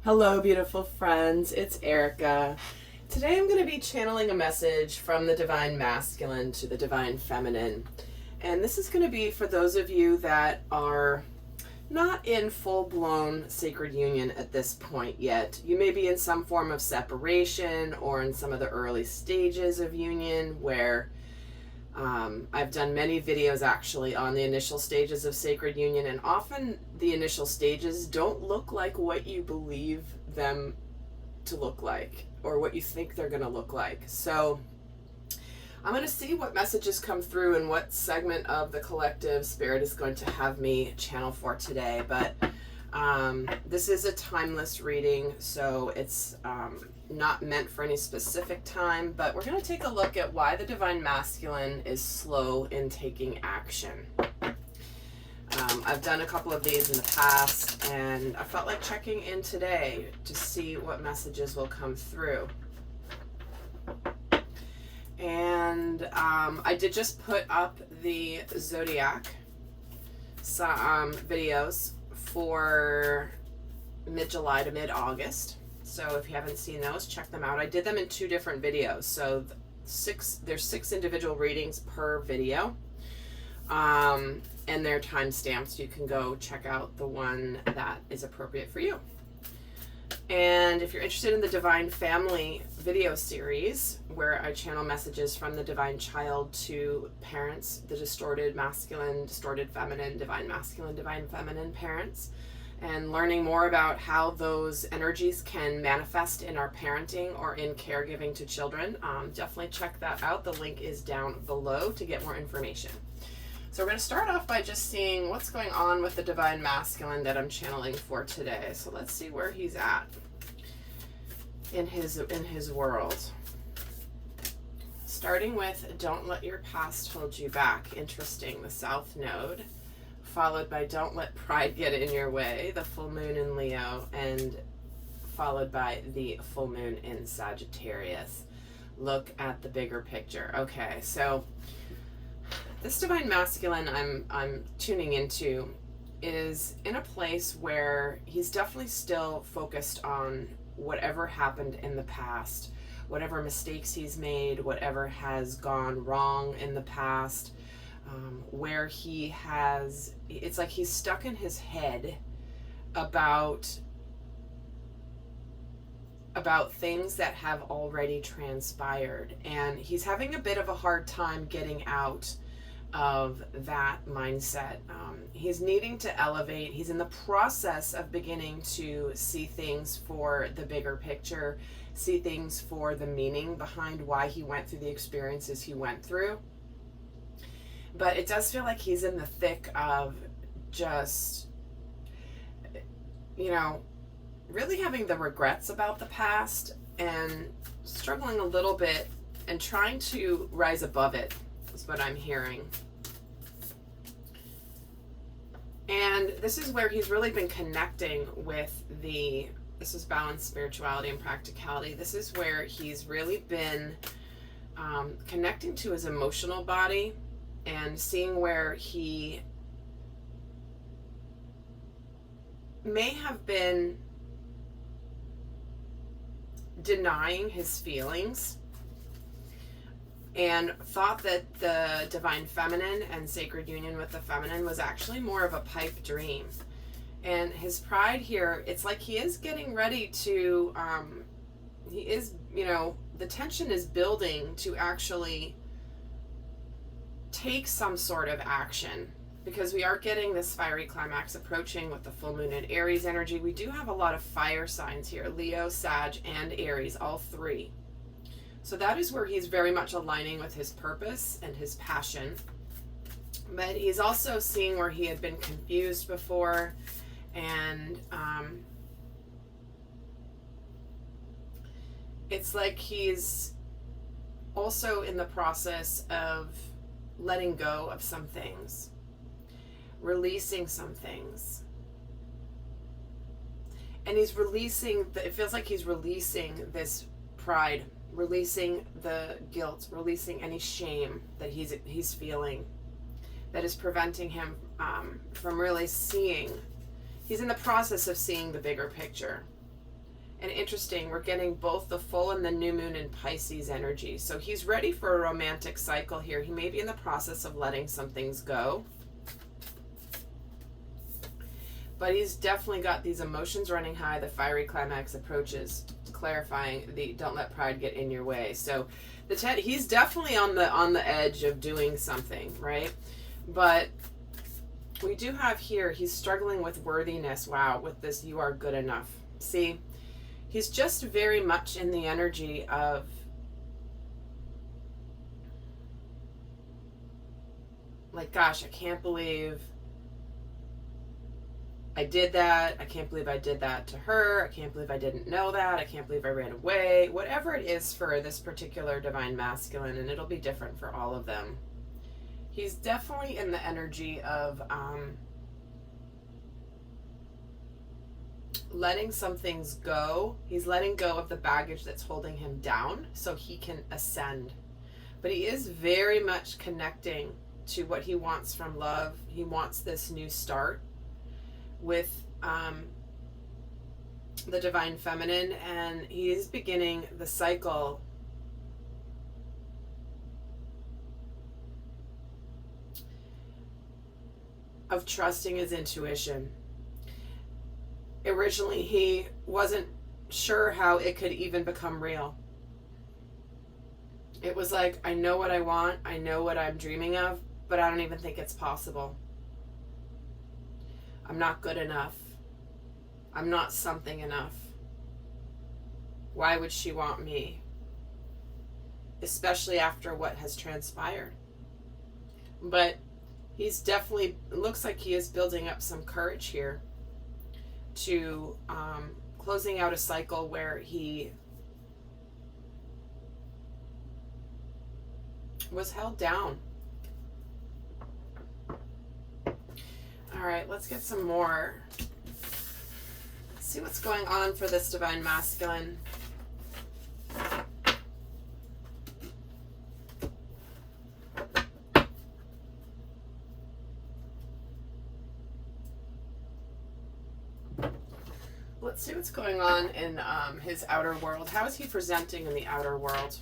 Hello, beautiful friends. It's Erika. Today I'm going to be channeling a message from the divine masculine to the divine feminine. And this is going to be for those of you that are not in full-blown sacred union at this point yet. You may be in some form of separation or in some of the early stages of union where I've done many videos actually on the initial stages of sacred union, and often the initial stages don't look like what you believe them to look like or what you think they're going to look like. So I'm going to see what messages come through and what segment of the collective spirit is going to have me channel for today. But this is a timeless reading, so it's not meant for any specific time, but we're going to take a look at why the divine masculine is slow in taking action. I've done a couple of these in the past, and I felt like checking in today to see what messages will come through. And I did just put up the Zodiac videos for mid-July to mid-August. So if you haven't seen those, check them out. I did them in 2 different videos. So there's 6 individual readings per video. And they're timestamped, so you can go check out the one that is appropriate for you. And if you're interested in the Divine Family video series, where I channel messages from the divine child to parents, the distorted masculine, distorted feminine, divine masculine, divine feminine parents, and learning more about how those energies can manifest in our parenting or in caregiving to children, definitely check that out. The link is down below to get more information. So we're going to start off by just seeing what's going on with the divine masculine that I'm channeling for today. So let's see where he's at in his world. Starting with don't let your past hold you back. Interesting, the South Node, followed by don't let pride get in your way, the full moon in Leo, and followed by the full moon in Sagittarius. Look at the bigger picture. Okay, so this divine masculine I'm tuning into is in a place where he's definitely still focused on whatever happened in the past, whatever mistakes he's made, whatever has gone wrong in the past, where he has, it's like he's stuck in his head about things that have already transpired, and he's having a bit of a hard time getting out of that mindset. He's needing to elevate. He's in the process of beginning to see things for the bigger picture, see things for the meaning behind why he went through the experiences he went through. But it does feel like he's in the thick of just, really having the regrets about the past and struggling a little bit and trying to rise above it, is what I'm hearing. And this is where he's really been connecting with this is balanced spirituality and practicality. This is where he's really been connecting to his emotional body and seeing where he may have been denying his feelings and thought that the divine feminine and sacred union with the feminine was actually more of a pipe dream. And his pride here, it's like he is getting ready to, the tension is building to actually take some sort of action, because we are getting this fiery climax approaching with the full moon in Aries energy. We do have a lot of fire signs here, Leo, Sag, and Aries, all 3. So that is where he's very much aligning with his purpose and his passion. But he's also seeing where he had been confused before, and it's like he's also in the process of letting go of some things, releasing some things. And he's releasing, it feels like he's releasing this pride, releasing the guilt, releasing any shame that he's feeling that is preventing him from really seeing. He's in the process of seeing the bigger picture. And interesting, we're getting both the full and the new moon in Pisces energy. So he's ready for a romantic cycle here. He may be in the process of letting some things go. But he's definitely got these emotions running high. The fiery climax approaches, clarifying the don't let pride get in your way. So he's definitely on the edge of doing something, right? But we do have here, he's struggling with worthiness. Wow, with this you are good enough. See, he's just very much in the energy of like, gosh, I can't believe I did that. I can't believe I did that to her. I can't believe I didn't know that. I can't believe I ran away. Whatever it is for this particular divine masculine, and it'll be different for all of them. He's definitely in the energy of letting some things go. He's letting go of the baggage that's holding him down so he can ascend. But he is very much connecting to what he wants from love. He wants this new start with the divine feminine, and he is beginning the cycle of trusting his intuition. Originally, he wasn't sure how it could even become real. It was like, I know what I want, I know what I'm dreaming of, but I don't even think it's possible. I'm not good enough. I'm not something enough. Why would she want me? Especially after what has transpired. But he's definitely, it looks like he is building up some courage here to closing out a cycle where he was held down. All right, let's get some more. Let's see what's going on for this divine masculine. Let's see what's going on in his outer world. How is he presenting in the outer world?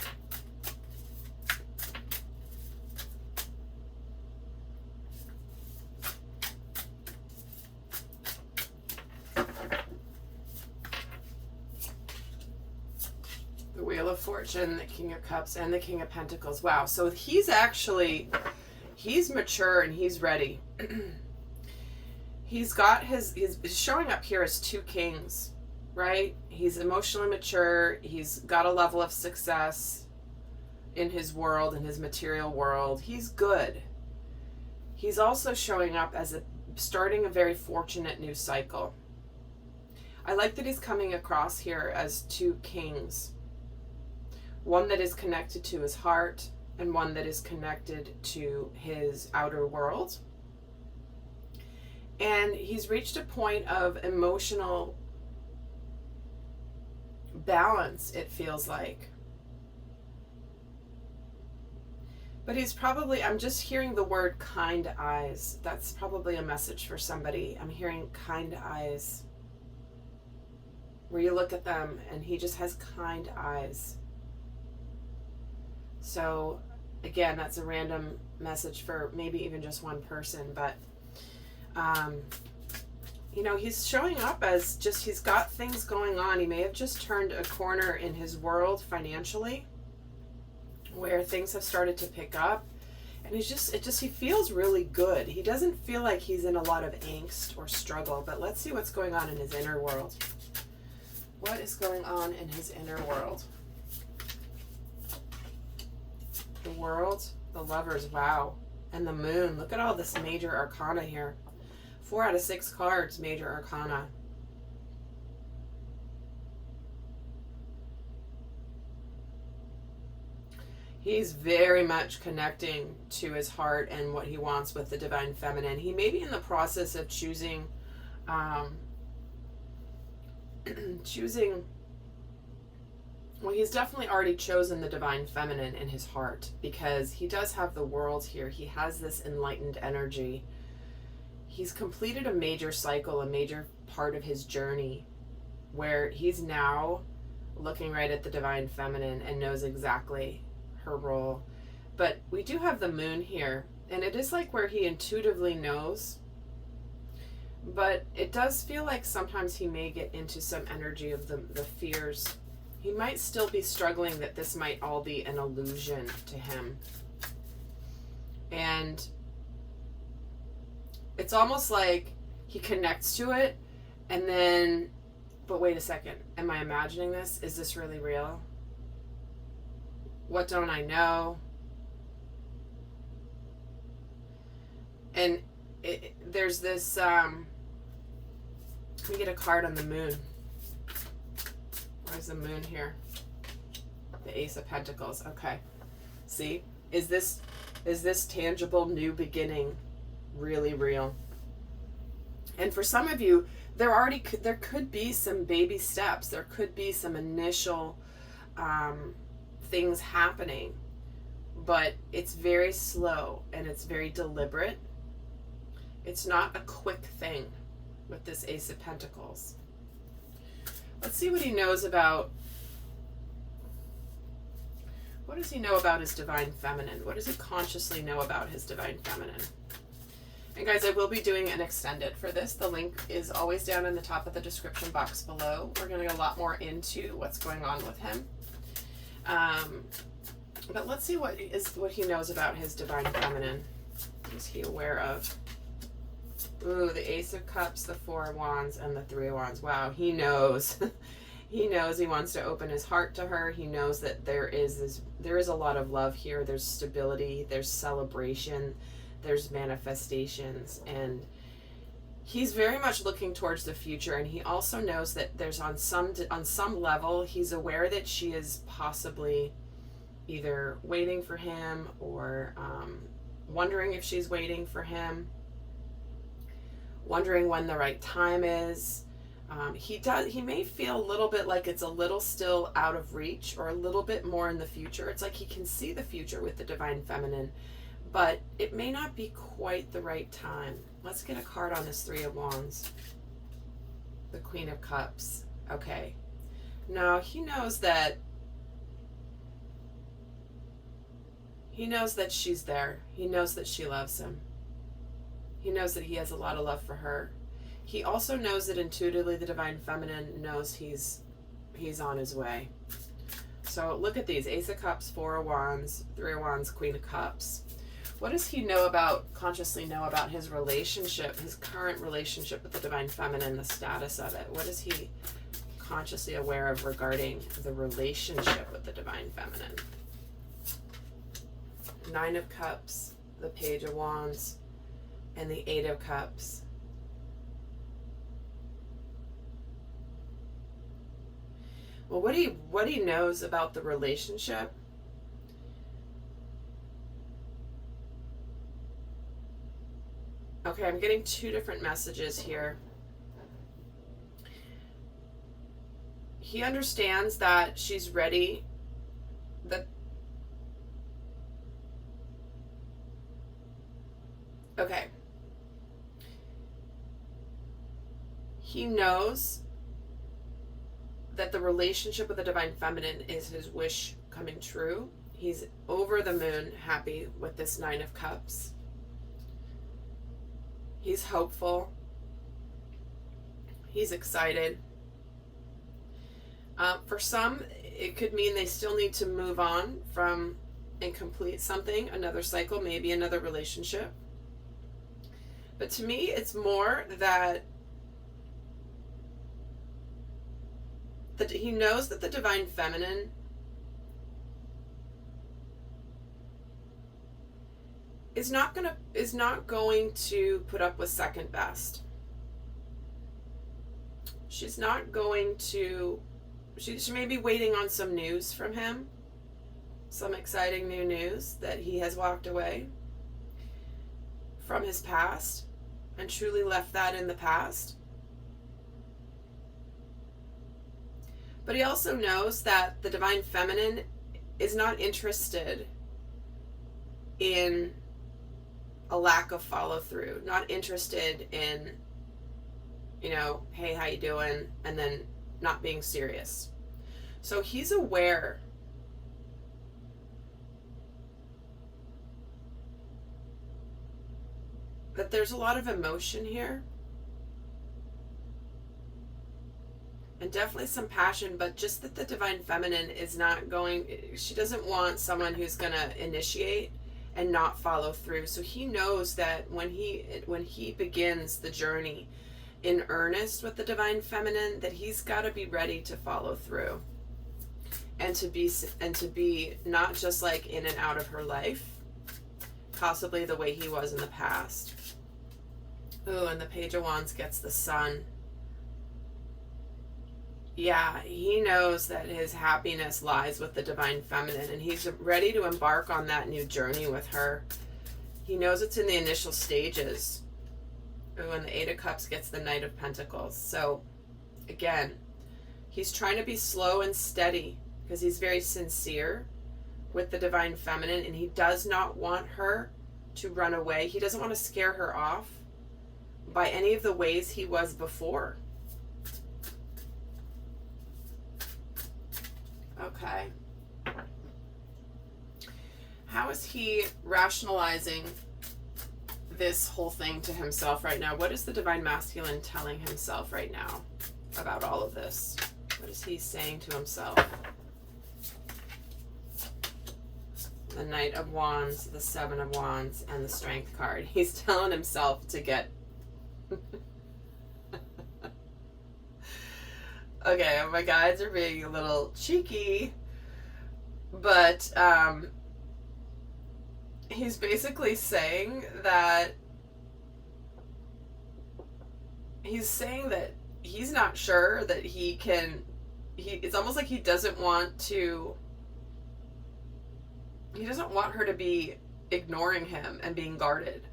The Wheel of Fortune, the King of Cups, and the King of Pentacles. Wow, so he's mature and he's ready. He's showing up here as two kings, right? He's emotionally mature. He's got a level of success in his world, in his material world. He's good. He's also showing up as starting a very fortunate new cycle. I like that he's coming across here as two kings. One that is connected to his heart and one that is connected to his outer world. And he's reached a point of emotional balance, it feels like. But he's probably, I'm just hearing the word kind eyes. That's probably a message for somebody. I'm hearing kind eyes. Where you look at them and he just has kind eyes. So, again, that's a random message for maybe even just one person, but he's showing up as just, he's got things going on. He may have just turned a corner in his world financially where things have started to pick up, and he feels really good. He doesn't feel like he's in a lot of angst or struggle, but let's see what's going on in his inner world. What is going on in his inner world? The World, the Lovers, wow, and the Moon. Look at all this major arcana here. 4 out of 6 cards, major arcana. He's very much connecting to his heart and what he wants with the divine feminine. He may be in the process of choosing well, he's definitely already chosen the divine feminine in his heart, because he does have the World here. He has this enlightened energy. He's completed a major cycle, a major part of his journey. where he's now looking right at the divine feminine and knows exactly her role. But we do have the moon here, and it is like where he intuitively knows, but it does feel like sometimes he may get into some energy of the fears. He might still be struggling that this might all be an illusion to him. And it's almost like he connects to it and then, but wait a second, am I imagining this? Is this really real? What don't I know? And there's this, we get a card on the moon. Where's the moon here? The Ace of Pentacles. Okay. See? Is this tangible new beginning really real? And for some of you, there could be some baby steps. There could be some initial things happening, but it's very slow and it's very deliberate. It's not a quick thing with this Ace of Pentacles. Let's see what he knows about, what does he know about his divine feminine? What does he consciously know about his divine feminine? And guys, I will be doing an extended for this. The link is always down in the top of the description box below. We're going to get a lot more into what's going on with him. But let's see what he knows about his divine feminine. What is he aware of? Ooh, the Ace of Cups, the Four of Wands, and the Three of Wands. Wow, he knows. He knows he wants to open his heart to her. He knows that there is a lot of love here. There's stability, there's celebration, there's manifestations, and he's very much looking towards the future. And he also knows that there's on some level, he's aware that she is possibly either waiting for him or wondering if she's waiting for him, wondering when the right time is. He may feel a little bit like it's a little still out of reach or a little bit more in the future. It's like he can see the future with the divine feminine, but it may not be quite the right time. Let's get a card on this Three of Wands. The Queen of Cups. Okay. Now he knows that she's there. He knows that she loves him. He knows that he has a lot of love for her. He also knows that intuitively the divine feminine knows he's on his way. So look at these. Ace of Cups, Four of Wands, Three of Wands, Queen of Cups. What does he consciously know about his relationship, his current relationship with the divine feminine, the status of it? What is he consciously aware of regarding the relationship with the divine feminine? Nine of Cups, the Page of Wands, and the Eight of Cups. Well, what he knows about the relationship, okay, I'm getting two different messages here. He understands that she's ready, okay. He knows that the relationship with the divine feminine is his wish coming true. He's over the moon happy with this Nine of Cups. He's hopeful. He's excited. For some, it could mean they still need to move on from and complete something, another cycle, maybe another relationship. But to me, it's more that he knows that the divine feminine is not going to put up with second best. She's not going to, she may be waiting on some news from him, some exciting new news that he has walked away from his past and truly left that in the past. But he also knows that the divine feminine is not interested in a lack of follow through, not interested in, hey, how you doing? And then not being serious. So he's aware that there's a lot of emotion here. And definitely some passion, but just that the divine feminine is not going, she doesn't want someone who's going to initiate and not follow through. So he knows that when he begins the journey in earnest with the divine feminine, that he's got to be ready to follow through and to be not just like in and out of her life, possibly the way he was in the past. Ooh, and the Page of Wands gets the Sun. Yeah, he knows that his happiness lies with the divine feminine, and he's ready to embark on that new journey with her. He knows it's in the initial stages. Ooh, and the Eight of Cups gets the Knight of Pentacles. So, again, he's trying to be slow and steady because he's very sincere with the divine feminine, and he does not want her to run away. He doesn't want to scare her off by any of the ways he was before. Okay. How is he rationalizing this whole thing to himself right now? What is the divine masculine telling himself right now about all of this? What is he saying to himself? The Knight of Wands, the Seven of Wands, and the Strength card. He's telling himself to get... Okay, my guides are being a little cheeky, but he's basically saying that he's not sure that he can, it's almost like he doesn't want her to be ignoring him and being guarded.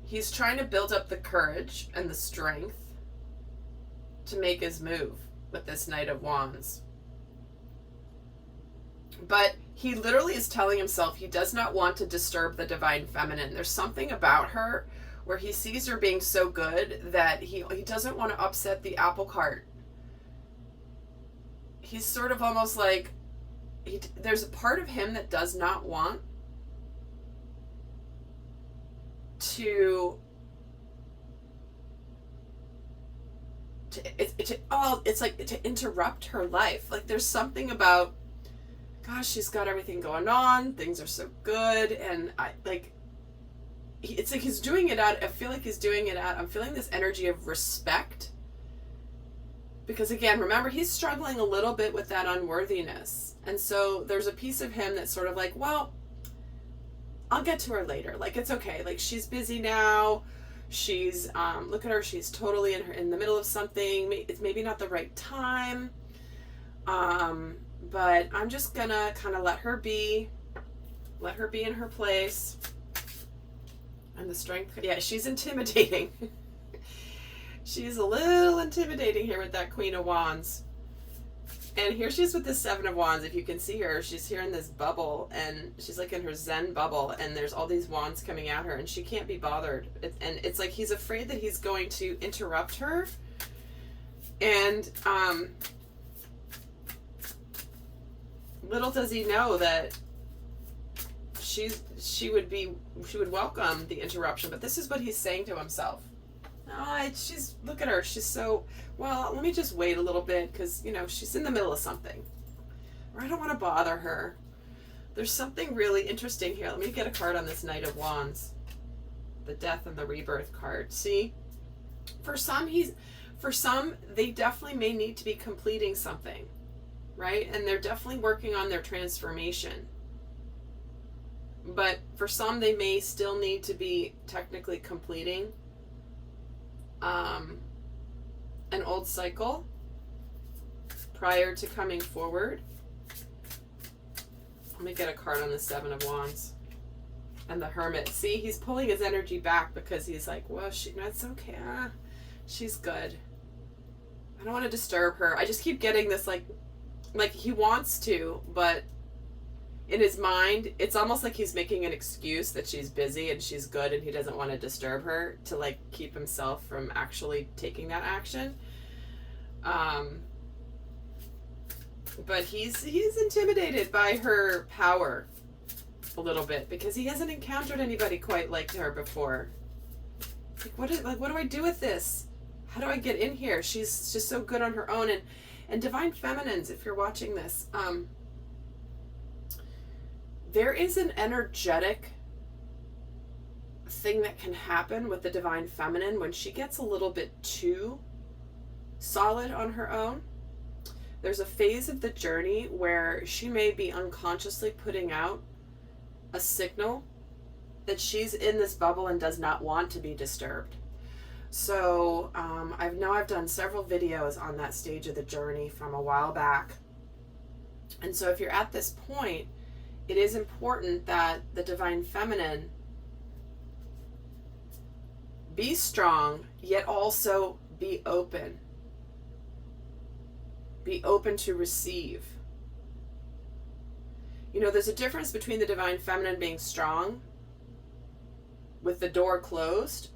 He's trying to build up the courage and the strength to make his move with this Knight of Wands. But he literally is telling himself he does not want to disturb the divine feminine. There's something about her where he sees her being so good that he doesn't want to upset the apple cart. He's sort of almost like, there's a part of him that does not want to interrupt her life. Like, there's something about, gosh, she's got everything going on, things are so good, and it's like he's doing it out, I feel like he's doing it out, I'm feeling this energy of respect, because again, remember, he's struggling a little bit with that unworthiness, and so there's a piece of him that's sort of like, well, I'll get to her later, like, it's okay, like, she's busy now, she's look at her, she's totally in the middle of something, it's maybe not the right time, but I'm just gonna kind of let her be in her place. And the Strength, yeah, she's intimidating. She's a little intimidating here with that Queen of Wands. And here she is with the Seven of Wands. If you can see her, she's here in this bubble, and she's like in her Zen bubble, and there's all these wands coming at her, and she can't be bothered. And it's like he's afraid that he's going to interrupt her. And little does he know that she would welcome the interruption. But this is what he's saying to himself. Look at her, she's so, well, let me just wait a little bit, because, you know, she's in the middle of something, or I don't want to bother her. There's something really interesting here. Let me get a card on this Knight of Wands, the Death and the Rebirth card. See, for some they definitely may need to be completing something, right? And they're definitely working on their transformation. But for some, they may still need to be technically completing an old cycle prior to coming forward. Let me get a card on the Seven of Wands and the Hermit. See, he's pulling his energy back because he's like, well, that's okay. She's good. I don't want to disturb her. I just keep getting this like he wants to, but in his mind, it's almost like he's making an excuse that she's busy and she's good and he doesn't want to disturb her to like keep himself from actually taking that action. But he's intimidated by her power a little bit because he hasn't encountered anybody quite like her before. What do I do with this? How do I get in here? She's just so good on her own. And divine feminines, if you're watching this, there is an energetic thing that can happen with the divine feminine when she gets a little bit too solid on her own. There's a phase of the journey where she may be unconsciously putting out a signal that she's in this bubble and does not want to be disturbed. So I've done several videos on that stage of the journey from a while back. And so if you're at this point, it is important that the divine feminine be strong, yet also be open. Be open to receive. You know, there's a difference between the divine feminine being strong with the door closed,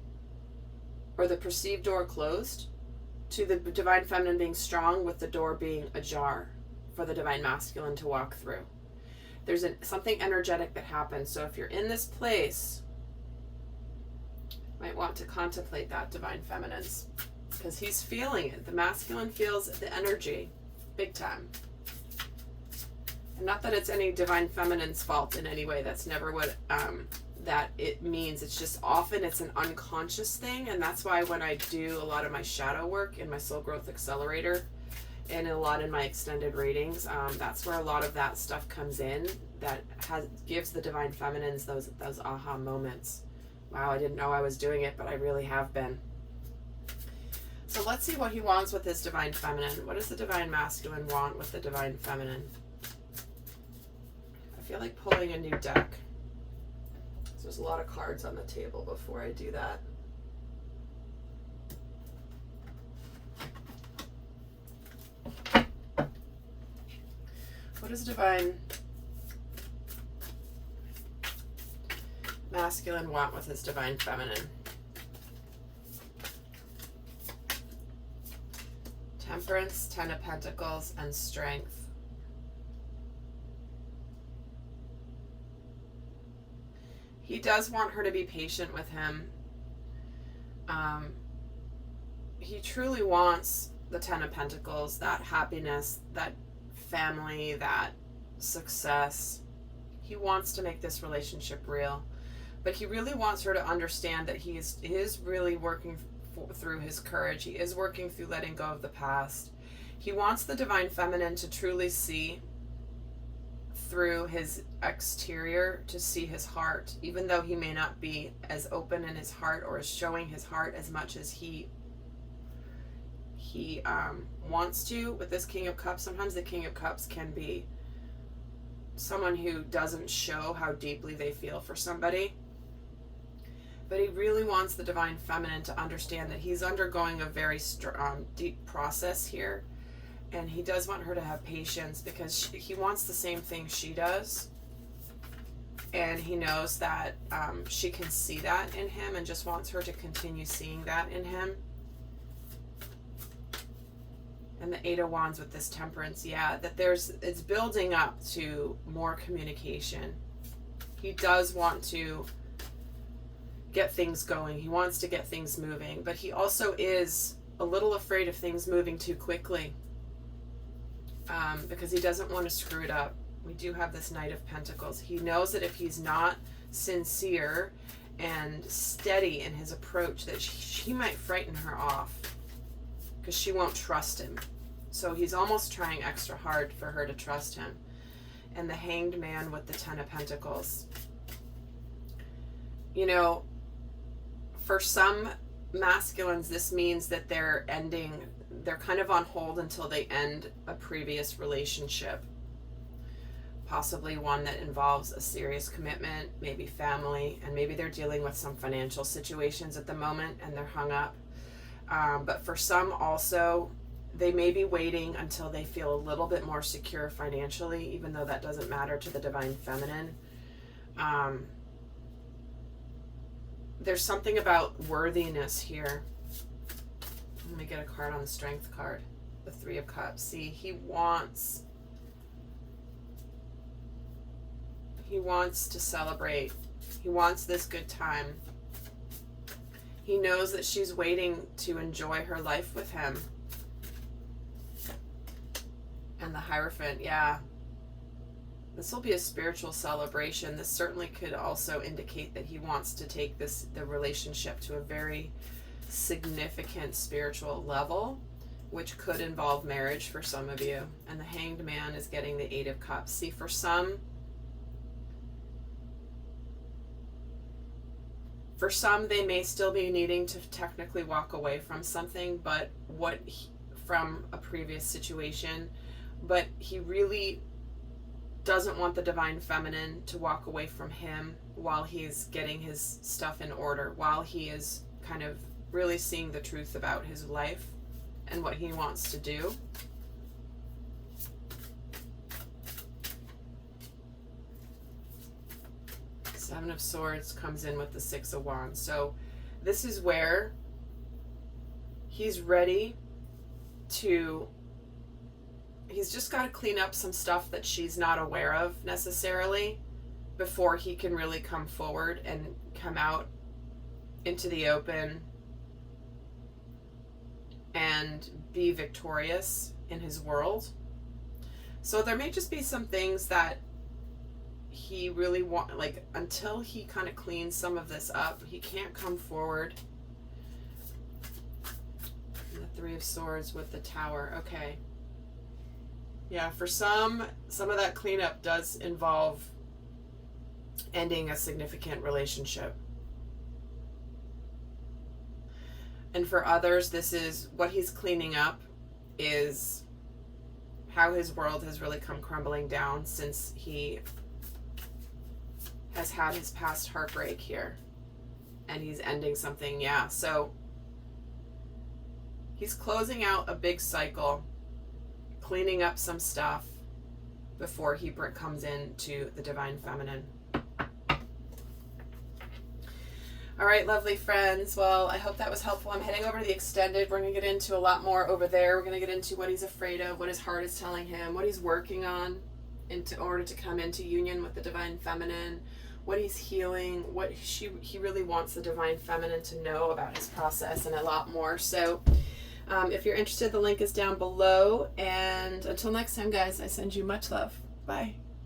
or the perceived door closed, to the divine feminine being strong with the door being ajar for the divine masculine to walk through. There's something energetic that happens. So if you're in this place, you might want to contemplate that, divine feminines, because he's feeling it. The masculine feels the energy big time. And not that it's any divine feminine's fault in any way. That's never what that it means. It's just often it's an unconscious thing. And that's why when I do a lot of my shadow work in my Soul Growth Accelerator and a lot in my extended readings, that's where a lot of that stuff comes in, that gives the divine feminines those aha moments. Wow, I didn't know I was doing it, but I really have been. So let's see what he wants with his divine feminine. What does the divine masculine want with the divine feminine? I feel like pulling a new deck. So there's a lot of cards on the table before I do that. What does divine masculine want with his divine feminine? Temperance, Ten of Pentacles, and Strength. He does want her to be patient with him. He truly wants the Ten of Pentacles, that happiness, that family, that success. He wants to make this relationship real. But he really wants her to understand that he is really working through his courage. He is working through letting go of the past. He wants the divine feminine to truly see through his exterior, to see his heart, even though he may not be as open in his heart or as showing his heart as much as he wants to. With this King of Cups, sometimes the King of Cups can be someone who doesn't show how deeply they feel for somebody. But he really wants the divine feminine to understand that he's undergoing a very deep process here. And he does want her to have patience, because he wants the same thing she does. And he knows that she can see that in him, and just wants her to continue seeing that in him. And the Eight of Wands with this Temperance, yeah, that it's building up to more communication. He does want to get things going. He wants to get things moving, but he also is a little afraid of things moving too quickly, because he doesn't want to screw it up. We do have this Knight of Pentacles. He knows that if he's not sincere and steady in his approach, that she might frighten her off, because she won't trust him. So he's almost trying extra hard for her to trust him. And the Hanged Man with the Ten of Pentacles. You know, for some masculines, this means that they're kind of on hold until they end a previous relationship. Possibly one that involves a serious commitment, maybe family, and maybe they're dealing with some financial situations at the moment and they're hung up. But for some also, They may be waiting until they feel a little bit more secure financially, even though that doesn't matter to the divine feminine. There's something about worthiness here. Let me get a card on the Strength card. The Three of Cups. See, he wants to celebrate. He wants this good time. He knows that she's waiting to enjoy her life with him. And the Hierophant, yeah. This will be a spiritual celebration. This certainly could also indicate that he wants to take the relationship to a very significant spiritual level, which could involve marriage for some of you. And the Hanged Man is getting the Eight of Cups. See, for some, they may still be needing to technically walk away from something, but from a previous situation, but he really doesn't want the divine feminine to walk away from him while he's getting his stuff in order, while he is kind of really seeing the truth about his life and what he wants to do. Seven of Swords comes in with the Six of Wands. So this is where he's ready to, he's just got to clean up some stuff that she's not aware of necessarily before he can really come forward and come out into the open and be victorious in his world. So there may just be some things that he really until he kind of cleans some of this up, he can't come forward. And the Three of Swords with the Tower. Okay. Yeah, for some of that cleanup does involve ending a significant relationship. And for others, this is what he's cleaning up, is how his world has really come crumbling down since he has had his past heartbreak here. And he's ending something, yeah. So he's closing out a big cycle, cleaning up some stuff before he comes into the divine feminine. All right, lovely friends. Well, I hope that was helpful. I'm heading over to the extended. We're going to get into a lot more over there. We're going to get into what he's afraid of, what his heart is telling him, what he's working on in order to come into union with the divine feminine, what he's healing, what he really wants the divine feminine to know about his process, and a lot more. So if you're interested, the link is down below. And until next time, guys, I send you much love. Bye.